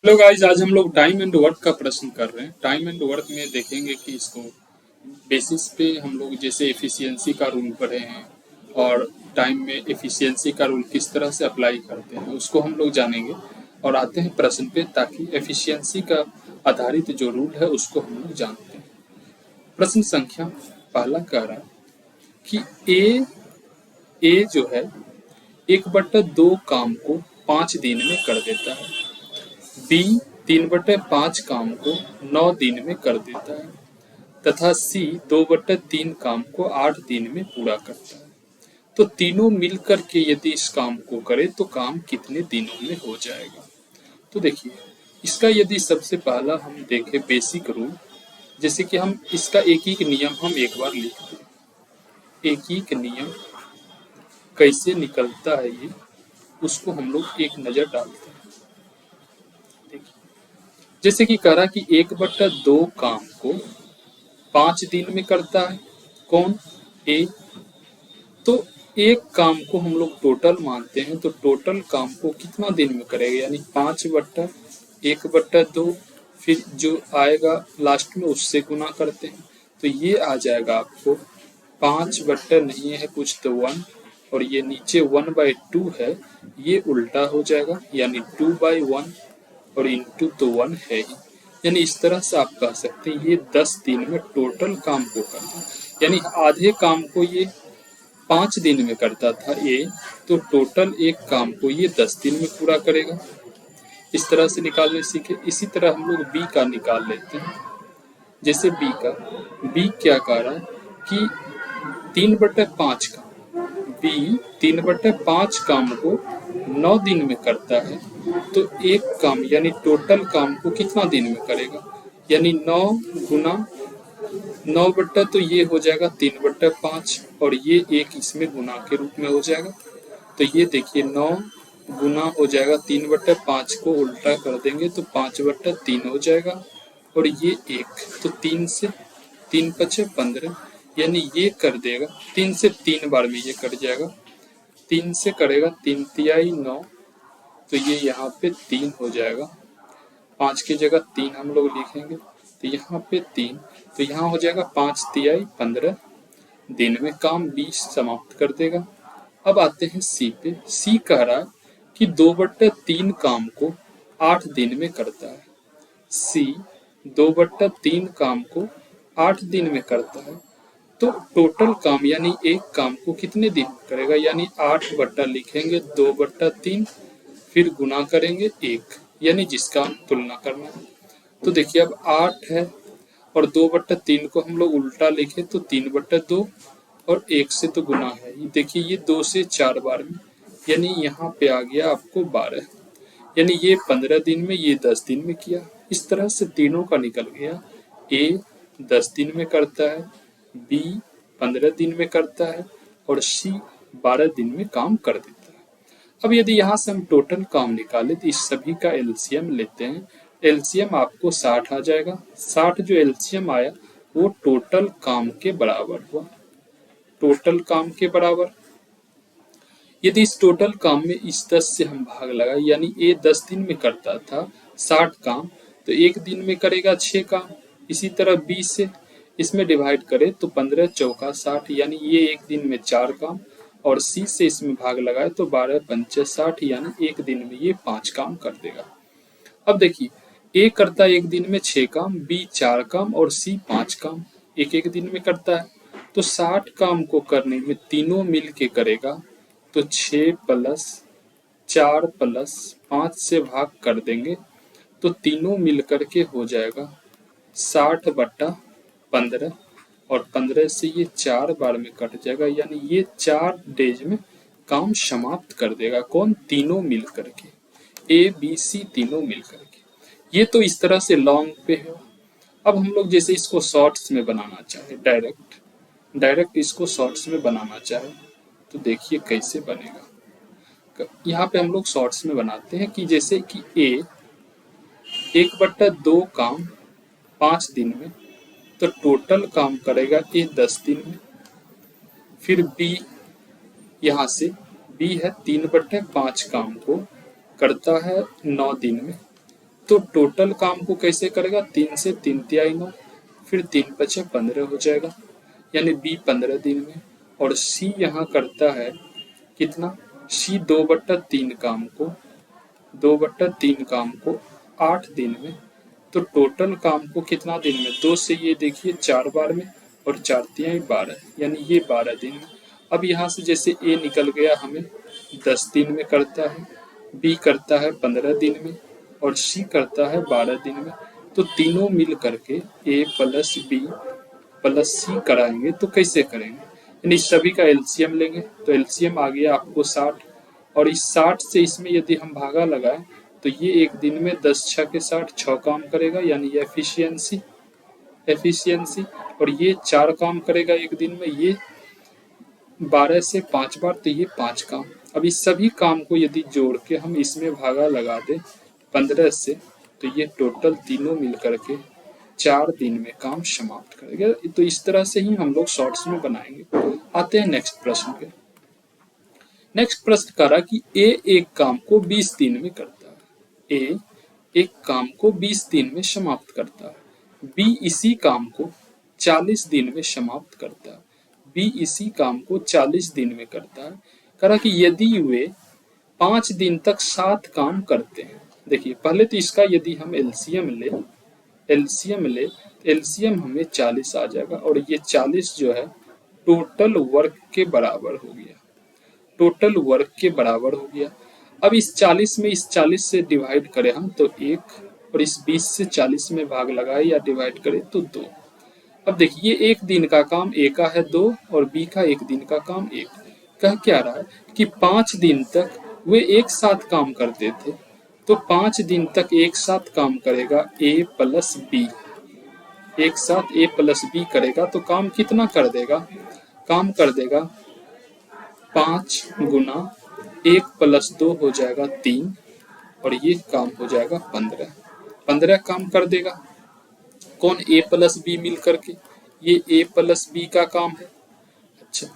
Hello guys, आज हम लोग टाइम एंड वर्क का प्रश्न कर रहे हैं। टाइम एंड वर्क में देखेंगे कि इसको बेसिस पे हम लोग जैसे एफिशिएंसी का रूल पढ़े हैं और टाइम में एफिशिएंसी का रूल किस तरह से अप्लाई करते हैं उसको हम लोग जानेंगे। और आते हैं प्रश्न पे, ताकि एफिशिएंसी का आधारित जो रूल है उसको हम लोग जानते हैं। प्रश्न संख्या पहला कह रहा है कि ए जो है 1/2 काम को 5 दिन में कर देता है। बी 3/5 काम को 9 दिन में कर देता है तथा सी 2/3 काम को 8 दिन में पूरा करता है। तो तीनों मिलकर के यदि इस काम को करे तो काम कितने दिनों में हो जाएगा। तो देखिए, इसका यदि सबसे पहला हम देखें बेसिक रूल, जैसे कि हम इसका एक एक नियम हम एक बार लिखते हैं। एक एक नियम कैसे निकलता है ये, उसको हम लोग एक नजर डालते हैं। देखिए, जैसे कि कह रहा कि 1/2 काम को 5 दिन में करता है। कौन? ए। तो एक काम को हम लोग टोटल मानते हैं, तो टोटल काम को कितना दिन में करेगा, यानी 5/1/2, फिर जो आएगा लास्ट में उससे गुना करते हैं तो ये आ जाएगा आपको 5 बट्टा नहीं है कुछ तो 1, और ये नीचे 1/2 है, ये उल्टा हो जाएगा यानी 2/1, और इंटू तो 1 है ही। यानी इस तरह से आप कह सकते हैं ये 10 दिन में टोटल काम को करता है। यानी आधे काम को ये 5 दिन में करता था ए, तो टोटल एक काम को ये 10 दिन में पूरा करेगा। इस तरह से निकालने सीखे। इसी तरह हम लोग बी का निकाल लेते हैं। जैसे बी क्या कह रहा है कि 3/5 का, बी 3/5 काम को 9 दिन में करता है। तो एक काम यानी टोटल काम को कितना दिन में करेगा, यानी 9 गुना 9 तो ये हो जाएगा 3/5, और ये एक इसमें गुना के रूप में हो जाएगा। तो ये देखिए 9 गुना हो जाएगा 3/5 को उल्टा कर देंगे तो 5/3 हो जाएगा, और ये एक, तो 3 से 3×5 = 15, यानी ये कर देगा 3 से 3 बार में ये कट जाएगा। 3 से करेगा 3×3 = 9, तो ये यहाँ पे 3 हो जाएगा। 5 की जगह 3 हम लोग लिखेंगे, तो यहाँ पे 3, तो यहाँ हो जाएगा 5×3 = 15 दिन में काम 20 समाप्त कर देगा। अब आते हैं सी पे। सी कह रहा है कि 2/3 काम को 8 दिन में करता है। सी 2/3 काम को 8 दिन में करता है। तो टोटल काम यानी एक काम को कितने दिन में करेगा, यानी 8 बट्टा लिखेंगे 2/3, फिर गुना करेंगे 1, यानी जिसका तुलना करना है। तो देखिए अब 8 है और 2/3 को हम लोग उल्टा लिखे तो 3/2, और 1 से तो गुना है। देखिए ये 2 से 4 बार में, यानी यहाँ पे आ गया आपको 12, यानी ये 15 दिन में, ये 10 दिन में किया। इस तरह से तीनों का निकल गया। ए 10 दिन में करता है, बी 15 दिन में करता है, और सी 12 दिन में काम कर देता है। अब यदि यहाँ से हम टोटल काम निकालें तो इस सभी का एलसीएम लेते हैं। एलसीएम आपको 60 आ जाएगा। 60 जो एलसीएम आया वो टोटल काम के बराबर हुआ। टोटल काम के बराबर, यदि इस टोटल काम में इस 10 से हम भाग लगाए, यानी ए 10 दिन में करता था 60 काम, तो एक दिन में करेगा 6 काम। इसी तरह 20 से इसमें डिवाइड करें तो 15 चौका 60, यानी ये एक दिन में 4 काम, और सी से इसमें भाग लगाए तो 12 पंचे 60, यानी एक दिन में ये 5 काम कर देगा। अब देखिए, ए करता है एक दिन में 6 काम, बी 4 काम, और सी 5 काम एक एक दिन में करता है। तो 60 काम को करने में तीनों मिल के करेगा, तो 6 + 4 + 5 से भाग कर देंगे तो तीनों मिल करके हो जाएगा 60/15, और 15 से ये 4 बार में कट जाएगा, यानी ये 4 डेज में काम समाप्त कर देगा। कौन? तीनों मिल करके, ए बी सी तीनों मिल करके। ये तो इस तरह से लॉन्ग पे है। अब हम लोग जैसे इसको शॉर्ट्स में बनाना चाहे, डायरेक्ट इसको शॉर्ट्स में बनाना चाहे तो देखिए कैसे बनेगा। यहाँ पे हम लोग शॉर्ट्स में बनाते हैं कि जैसे कि ए 1/2 काम 5 दिन में, तो टोटल काम करेगा ए 10 दिन में। फिर बी, यहाँ से बी है 3/5 काम को करता है 9 दिन में, तो टोटल काम को कैसे करेगा, 3 से 3 तिहाई 9, फिर 3 पचे 15 हो जाएगा, यानी बी 15 दिन में। और सी यहाँ करता है कितना, सी 2/3 काम को 2/3 काम को 8 दिन में। तो टोटल काम को कितना दिन में, 2 से ये देखिए 4 बार में, और 4 तिहाई 12, यानी ये 12 दिन में। अब यहाँ से जैसे ए निकल गया हमें 10 दिन में करता है, बी करता है 15 दिन में, और सी करता है 12 दिन में। तो तीनों मिल करके ए प्लस बी प्लस सी कराएंगे तो कैसे करेंगे, यानी सभी का एलसीएम लेंगे। तो एलसीएम आ गया आपको 60, और इस 60 से इसमें यदि हम भागा लगाएं तो ये एक दिन में 10 6 के 60 6 काम करेगा, यानी एफिशिएंसी। और ये 4 काम करेगा एक दिन में, ये 12 से 5 बार, तो ये 5 काम। अब इस सभी काम को यदि जोड़ के हम इसमें भागा लगा दें 15 से, तो ये टोटल तीनों मिल करके 4 दिन में काम समाप्त करेगा। तो इस तरह से ही हम लोग शॉर्ट्स में बनाएंगे। आते हैं नेक्स्ट प्रश्न पे। नेक्स्ट प्रश्न करा कि ए एक काम को 20 दिन में करता है, ए एक काम को 20 दिन में समाप्त करता है, बी इसी काम को 40 दिन में समाप्त करता है, बी इसी काम को 40 दिन में करता है। करा कि यदि वे 5 दिन तक 7 काम करते हैं। देखिए पहले तो इसका यदि हम एलसीएम ले एलसीएम हमें 40 आ जाएगा, और ये 40 जो है टोटल वर्क के बराबर हो गया, टोटल वर्क के बराबर हो गया। अब इस 40 में इस 40 से डिवाइड करें हम तो 1, और इस 20 से 40 में भाग लगाए या डिवाइड करें तो 2। अब देखिए एक दिन का काम ए का है 2, और बी का एक दिन का काम 1। कह क्या रहा है कि 5 दिन तक वे एक साथ काम करते थे, तो 5 दिन तक एक साथ काम करेगा ए प्लस बी, एक साथ ए प्लस बी करेगा तो काम कितना कर देगा, काम कर देगा 5 गुना 1 प्लस 2 हो जाएगा 3, और ये काम हो जाएगा 15 काम कर देगा। कौन, ए प्लस बी मिल करके, ये ए प्लस बी का काम है। अच्छा,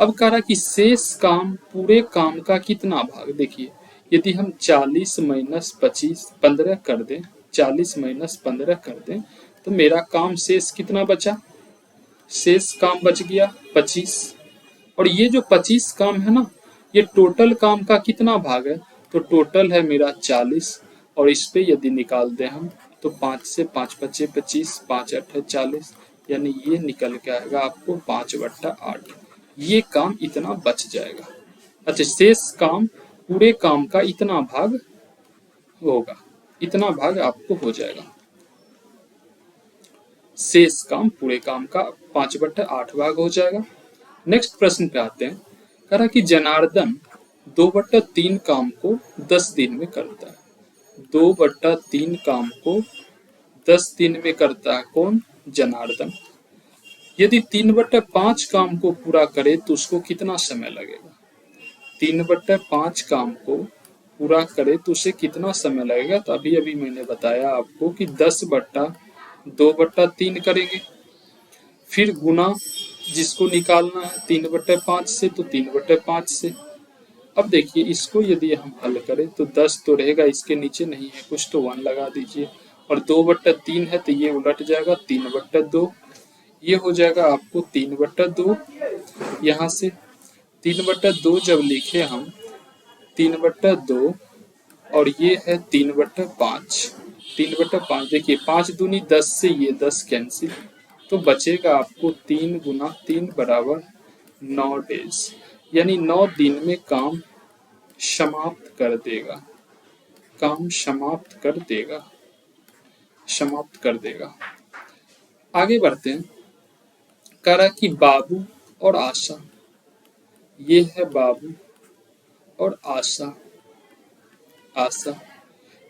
अब कह रहा कि शेष काम पूरे काम का कितना भाग, देखिए यदि हम 40 माइनस 25 15 कर दें, 40 माइनस 15 कर दें तो मेरा काम शेष कितना बचा, शेष काम बच गया 25। और ये जो 25 काम है ना, ये टोटल काम का कितना भाग है, तो टोटल है मेरा 40, और इस पे यदि निकाल दें हम तो 5 से 5 बचे 25, 5 8 40, यानी ये निकल के आएगा आपको 5/8। ये काम इतना बच जाएगा। अच्छा, शेष काम पूरे काम का इतना भाग होगा, इतना भाग आपको हो जाएगा। शेष काम पूरे काम का 5/8 भाग हो जाएगा। नेक्स्ट प्रश्न पे आते हैं। कह रहा कि जनार्दन 2/3 काम को 10 दिन में करता है, 2/3 काम को 10 दिन में करता है कौन, जनार्दन। यदि 3/5 काम को पूरा करे तो उसको कितना समय लगेगा, 3/5 काम को पूरा करे तो उसे कितना समय लगेगा। तो अभी अभी मैंने बताया आपको कि 10/2/3 करेंगे, फिर गुना जिसको निकालना है 3/5 से तो 3/5 से। अब देखिए इसको यदि हम हल करें तो 10 तो रहेगा, इसके नीचे नहीं है कुछ तो 1 लगा दीजिए, और 2/3 है तो ये उलट जाएगा 3/2, ये हो जाएगा आपको 3/2। यहाँ से 3/2 जब लिखे हम 3/2, और ये है 3/5, 3/5 देखिए 5 दूनी 10 से ये 10 कैंसिल, तो बचेगा आपको 3 गुना 3 बराबर 9 डेज, यानी 9 दिन में काम समाप्त कर देगा, काम समाप्त कर देगा, समाप्त कर देगा। आगे बढ़ते हैं। कह रहा कि बाबू और आशा, ये है बाबू और आशा, आशा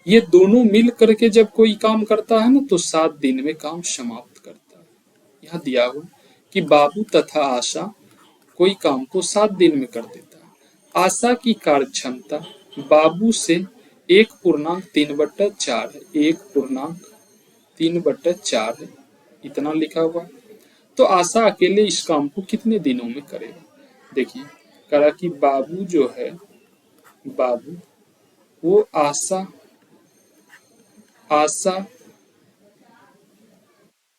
ये दोनों मिल करके जब कोई काम करता है ना तो 7 दिन में काम समाप्त करता है। यहाँ दिया हुआ कि बाबू तथा आशा कोई काम को 7 दिन में कर देता है। आशा की कार्य क्षमता बाबू से 1/3/4 है, 1/3/4 है, इतना लिखा हुआ है। तो आशा अकेले इस काम को कितने दिनों में करेगा। देखिए करा कि बाबू जो है, बाबू वो आशा आशा,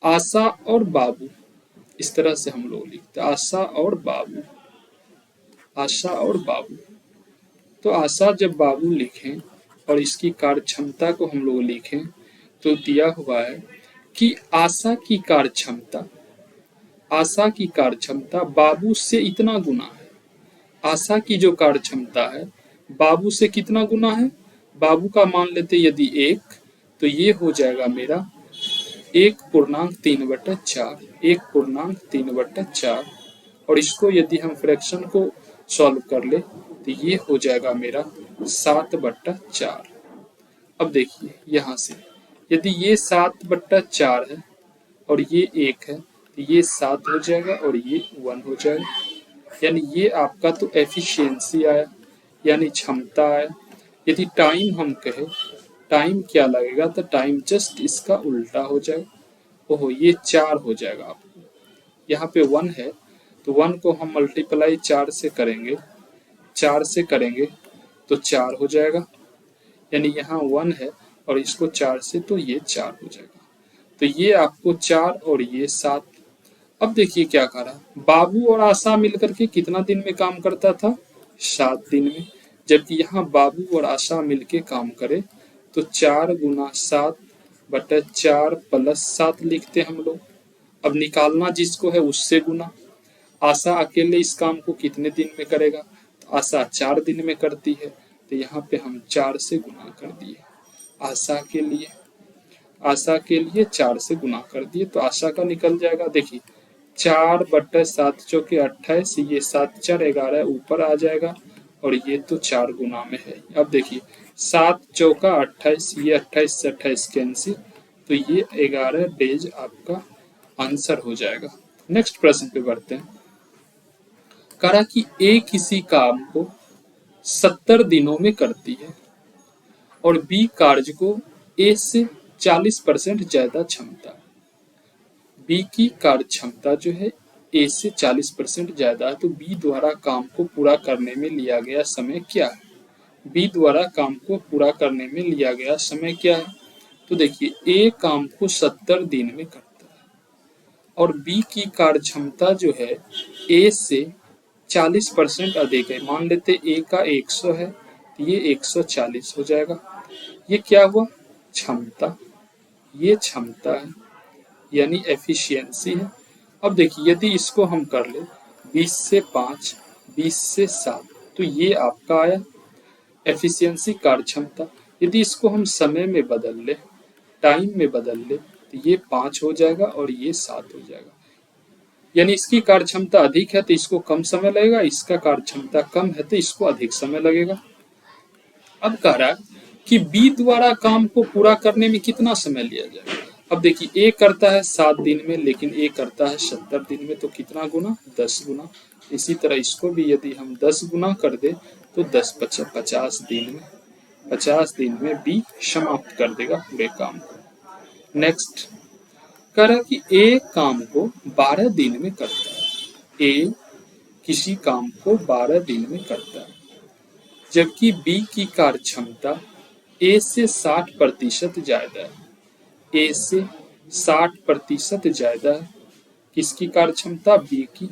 आशा और बाबू, इस तरह से हम लोग लिखते हैं आशा और बाबू, आशा और बाबू। तो आशा जब बाबू लिखें और इसकी कार्य क्षमता को हम लोग लिखें तो दिया हुआ है कि आशा की कार्य क्षमता, आशा की कार्य क्षमता बाबू से इतना गुना है। आशा की जो कार्य क्षमता है बाबू से कितना गुना है, बाबू का मान लेते यदि 1, तो ये हो जाएगा मेरा 1.3/4, 1.3/4। और इसको यदि हम फ्रैक्शन को सॉल्व कर ले तो ये हो जाएगा मेरा 7/4। अब देखिए यहाँ से यदि ये 7/4 है और ये 1 है तो ये 7 हो जाएगा और ये 1 हो जाएगा। यानी ये आपका तो एफिशिएंसी आया, यानी क्षमता आया। यदि टाइम हम कहें, टाइम क्या लगेगा, तो टाइम जस्ट इसका उल्टा हो जाएगा। ओहो, ये 4 हो जाएगा आपको। यहाँ पे 1 है तो 1 को हम मल्टीप्लाई 4 से करेंगे, 4 से करेंगे तो 4 हो जाएगा। यानी यहाँ 1 है और इसको 4 से, तो ये 4 हो जाएगा। तो ये आपको 4 और ये 7। अब देखिए क्या करा, बाबू और आशा मिलकर के कितना दिन में काम करता था, 7 दिन में। जबकि यहाँ बाबू और आशा मिलके काम करे तो 4×7/4 + 7 लिखते हम लोग। अब निकालना जिसको है उससे गुना। आशा अकेले इस काम को कितने दिन में करेगा, तो आशा 4 दिन में करती है, तो यहाँ पे हम 4 से गुना कर दिए। आशा के लिए, आशा के लिए 4 से गुना कर दिए तो आशा का निकल जाएगा। देखिए 4/7 चौके 28, ये 7×4 11 ऊपर आ जाएगा और ये तो 4 गुना में है। अब देखिए 7 चौका 28, ये 28 से 28 कैंसिल, तो ये 11 डेज आपका आंसर हो जाएगा। नेक्स्ट प्रश्न पे बढ़ते हैं। कहा कि ए किसी काम को 70 दिनों में करती है और बी कार्य को ए से 40% ज्यादा क्षमता है। बी की कार्य क्षमता जो है ए से 40% ज्यादा है, तो बी द्वारा काम को पूरा करने में लिया गया समय क्या है। बी द्वारा काम को पूरा करने में लिया गया समय क्या है, तो देखिए ए काम को 70 दिन में करता है और बी की कार्य क्षमता जो है ए से 40% अधिक है। मान लेते ए का 100 है तो ये 140 हो जाएगा। ये क्या हुआ, क्षमता, ये क्षमता है यानी एफिशिएंसी है। अब देखिए यदि इसको हम कर ले 20 से 5, 20 से 7, तो ये आपका आया एफिशिएंसी कार्य क्षमता। यदि इसको हम समय में बदल ले, टाइम में बदल ले, तो ये 5 हो जाएगा और ये 7 हो जाएगा। यानी इसकी कार्य क्षमता अधिक है तो इसको कम समय लगेगा, इसका कार्य क्षमता कम है तो इसको अधिक समय लगेगा। अब कह रहा है कि बी द्वारा काम को पूरा करने में कितना समय लिया जाएगा। अब देखिए ए करता है 7 दिन में, लेकिन ए करता है 70 दिन में, तो कितना गुना, 10 गुना। इसी तरह इसको भी यदि हम 10 गुना कर दे तो 50 दिन में, 50 दिन में बी समाप्त कर देगा पूरे काम को। नेक्स्ट कह रहा है कि ए काम को 12 दिन में करता है। ए किसी काम को 12 दिन में करता है, जबकि बी की कार्य क्षमता ए से 60% ज्यादा है। ए से 60% ज्यादा है किसकी कार्य क्षमता, बी की।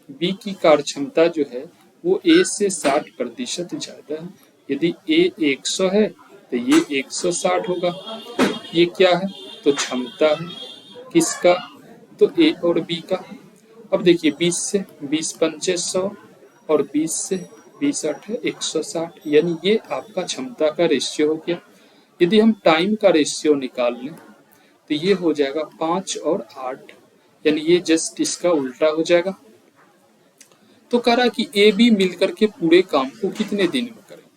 बी की कार्य क्षमता जो है वो ए से 60% ज्यादा है। यदि ए 100 है तो ये 160 होगा। ये क्या है, तो क्षमता है किसका, तो ए और बी का। अब देखिए 20 से 20 पंचे 100 और 20 से 20 8 160, यानी ये आपका क्षमता का रेशियो हो गया। यदि हम टाइम का रेशियो निकाल लें तो ये हो जाएगा 5 और 8, यानी ये जस्ट इसका उल्टा हो जाएगा। तो कह रहा कि ए बी मिलकर के पूरे काम को कितने दिन में करेगा।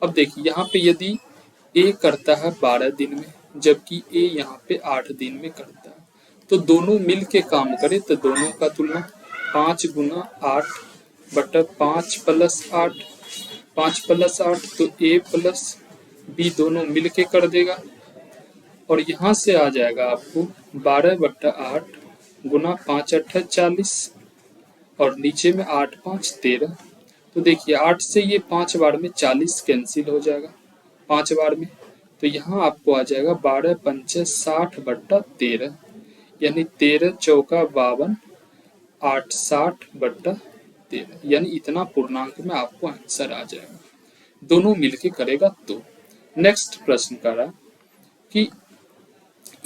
अब देखिए यहाँ पे यदि ए करता है 12 दिन में, जबकि ए यहाँ पे 8 दिन में करता है, तो दोनों मिल के काम करे तो दोनों का तुलना 5 गुना 8/5 + 8, 5 + 8, तो ए प्लस बी दोनों मिल के कर देगा। और यहाँ से आ जाएगा आपको 12/8 गुना 5 × 8 = 40 और नीचे में 8 × 5 = 13। तो देखिए 8 से ये 5 बार में 40 कैंसिल हो जाएगा, 5 बार में, तो यहाँ आपको आ जाएगा 12 पंचे 60/13, यानी 13 चौका 52, 8 60/13, यानी इतना पूर्णांक में आपको आंसर आ जाएगा। दोनों मिलके करेगा तो। नेक्स्ट प्रश्न करा कि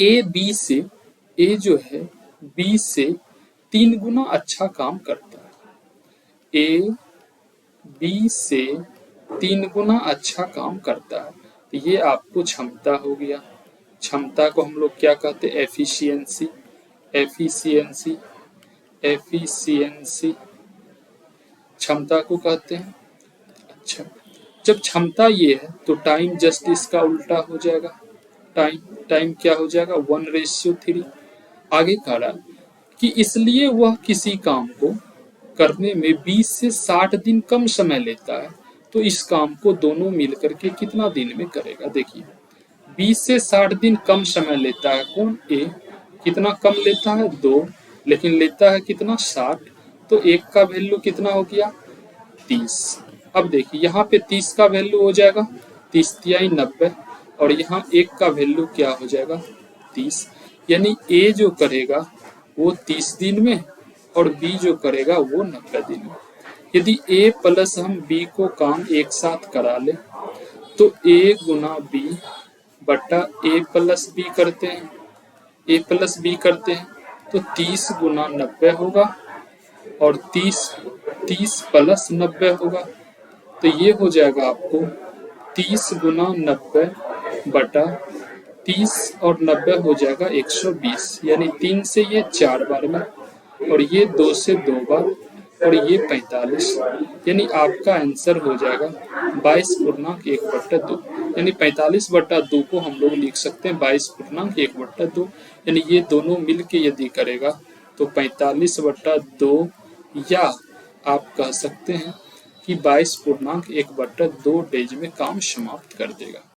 ए बी से, ए जो है बी से 3 गुना अच्छा काम करता है। ए बी से 3 गुना अच्छा काम करता है, तो ये आपको क्षमता हो गया। क्षमता को हम लोग क्या कहते हैं? एफिशिएंसी। एफिशिएंसी, एफिशिएंसी क्षमता को कहते हैं। अच्छा, जब क्षमता ये है तो टाइम जस्ट इसका उल्टा हो जाएगा। टाइम क्या हो जाएगा? 1:3। आगे कह रहा कि इसलिए वह किसी काम को करने में 20 से 60 दिन कम समय लेता है, तो इस काम को दोनों मिलकर के कितना दिन में करेगा? देखिए 20 से 60 दिन कम समय लेता है कौन? ए। कितना कम लेता है? 2, लेकिन लेता है कितना? 60। तो एक का वैल्यू कितना हो गया? 30। अब देखिए यहाँ पे 30 का वैल्यू हो जाएगा 30 तिहाई 90, और यहाँ एक का वैल्यू क्या हो जाएगा? 30। यानी ए जो करेगा वो 30 दिन में और बी जो करेगा वो 90 दिन में। यदि ए प्लस हम बी को काम एक साथ करा ले तो ए गुना बी बटा ए प्लस बी करते हैं, ए प्लस बी करते हैं तो 30 गुना 90 होगा और 30 प्लस 90 होगा, तो ये हो जाएगा आपको 30 गुना 90 बटा 30 और 90 हो जाएगा 120, यानी 3 से ये 4 बार में और ये 2 से 2 बार और ये 45, यानी आपका आंसर हो जाएगा 22.1/2, यानी 45/2 को हम लोग लिख सकते हैं 22.1/2, यानी ये दोनों मिलके यदि करेगा तो 45/2, या आप कह सकते हैं कि 22.1/2 डेज में काम समाप्त कर देगा।